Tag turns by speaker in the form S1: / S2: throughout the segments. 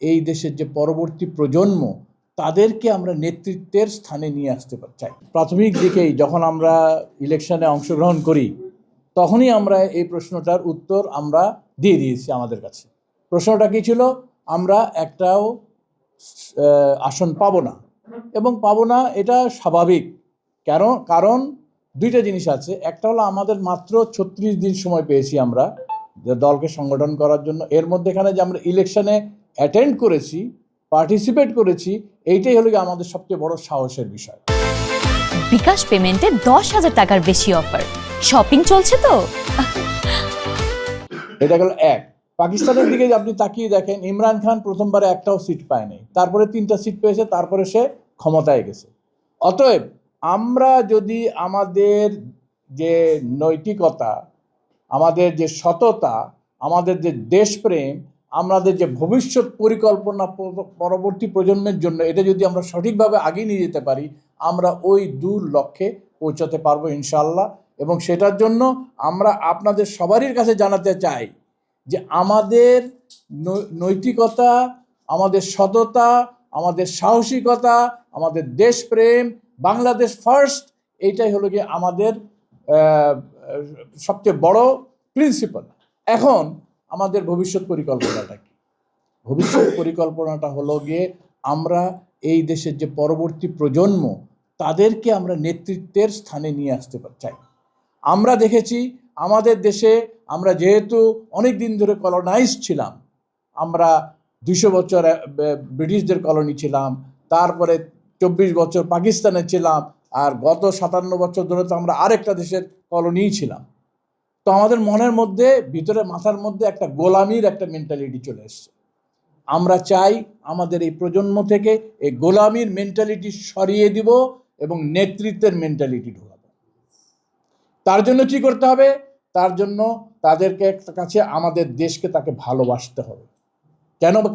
S1: এই দেশের যে পরবর্তী প্রজন্ম তাদেরকে আমরা নেতৃত্বের স্থানে নিয়ে আসতে চাই। প্রাথমিক দিকেই যখন আমরা ইলেকশনে অংশগ্রহণ করি তখনই আমরা এই প্রশ্নটার উত্তর আমরা দিয়ে দিয়েছি আমাদের কাছে। প্রশ্নটা কি ছিল? আমরা একটাও আসন পাবো না, এবং পাবো না এটা স্বাভাবিক। কারণ দুইটা জিনিস আছে। একটা হলো আমাদের মাত্র 36 দিন সময় পেয়েছি আমরা দলকে সংগঠন করার জন্য। এর মধ্যেখানে যে আমরা ইলেকশনে অ্যাটেন্ড করেছি, পার্টিসিপেট করেছি, এইটাই হলো আমাদের সবচেয়ে বড় সাহসের বিষয়।
S2: বিকাশ পেমেন্টে 10,000 টাকার বেশি অফার, শপিং চলছে তো।
S1: এটা গেল এক। পাকিস্তানের দিকে আপনি তাকিয়ে দেখেন, ইমরান খান প্রথমবারে একটাও সিট পায়নি, তারপরে 3টা সিট পেয়েছে, তারপরে সে ক্ষমতায় গেছে। অতএব আমরা যদি আমাদের যে নৈতিকতা, আমাদের যে সততা, আমাদের যে দেশপ্রেম, আমাদের যে ভবিষ্যৎ পরিকল্পনা পরবর্তী প্রজন্মের জন্য, এটা যদি আমরা সঠিকভাবে আগিয়ে নিয়ে যেতে পারি, আমরা ওই দূর লক্ষ্যে পৌঁছাতে পারবো ইনশাআল্লাহ। এবং সেটার জন্য আমরা আপনাদের সবারই কাছে জানাতে চাই যে আমাদের নৈতিকতা, আমাদের সততা, আমাদের সাহসিকতা, আমাদের দেশপ্রেম, বাংলাদেশ ফার্স্ট, এইটাই হলো গিয়ে আমাদের সবচেয়ে বড় প্রিন্সিপাল। এখন আমাদের ভবিষ্যৎ পরিকল্পনাটা কি? ভবিষ্যৎ পরিকল্পনাটা হলো গিয়ে আমরা এই দেশের যে পরবর্তী প্রজন্ম তাদেরকে আমরা নেতৃত্বের স্থানে নিয়ে আসতে চাই। আমরা দেখেছি আমাদের দেশে আমরা যেহেতু অনেক দিন ধরে কলোনাইজ ছিলাম, আমরা 200 বছর ব্রিটিশদের কলোনি ছিলাম, তারপরে 24 বছর পাকিস্তানে ছিলাম, আর গত 57 বছর ধরে তো আমরা আরেকটা দেশের কলোনিই ছিলাম। তো আমাদের মনের মধ্যে, ভিতরে মাথার মধ্যে একটা গোলামির একটা মেন্টালিটি চলে এসছে। আমরা চাই আমাদের এই প্রজন্ম থেকে এই গোলামির মেন্টালিটি সরিয়ে দিব এবং নেতৃত্বের মেন্টালিটি ঢোকাবো। তার জন্য কি করতে হবে? তার জন্য তাদেরকে কাছে আমাদের দেশকে তাকে ভালোবাসতে হবে।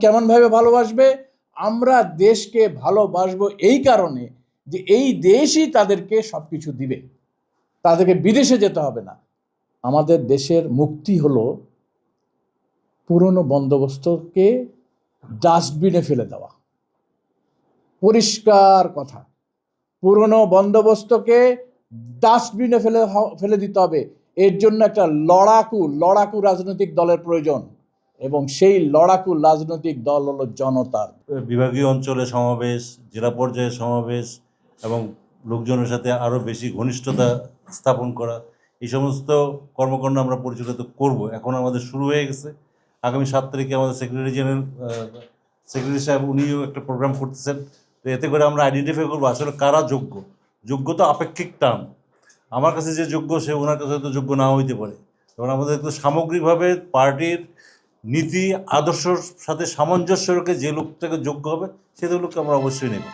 S1: কেমনভাবে ভালোবাসবে? আমরা দেশকে ভালোবাসবো এই কারণে যে এই দেশই তাদেরকে সব কিছু দিবে, তাদেরকে বিদেশে যেতে হবে না। আমাদের দেশের মুক্তি হলো পুরনো বন্দোবস্তকে ডাস্টবিনে ফেলে দেওয়া। পরিষ্কার কথা, পুরনো বন্দোবস্তকে ডাস্টবিনে ফেলে দিতে হবে। এর জন্য একটা লড়াকু রাজনৈতিক দলের প্রয়োজন, এবং সেই লড়াকু রাজনৈতিক দল হলো জনতার।
S3: বিভাগীয় অঞ্চলে সমাবেশ, জেলা পর্যায়ে সমাবেশ এবং লোকজনের সাথে আরও বেশি ঘনিষ্ঠতা স্থাপন করা, এই সমস্ত কর্মকাণ্ড আমরা পরিচালিত করব। এখন আমাদের শুরু হয়ে গেছে। আগামী 7 তারিখে আমাদের সেক্রেটারি সাহেব উনিও একটা প্রোগ্রাম করতেছেন। তো এতে করে আমরা আইডেন্টিফাই করবো আসলে কারা যোগ্য। যোগ্যতা আপেক্ষিক টার্ম। আমার কাছে যে যোগ্য সে ওনার কাছে তো যোগ্য না হইতে পারে। তখন আমাদের একটু সামগ্রিকভাবে পার্টির নীতি আদর্শের সাথে সামঞ্জস্য রেখে যে লোকটাকে যোগ্য হবে সে লোককে আমরা অবশ্যই নেব।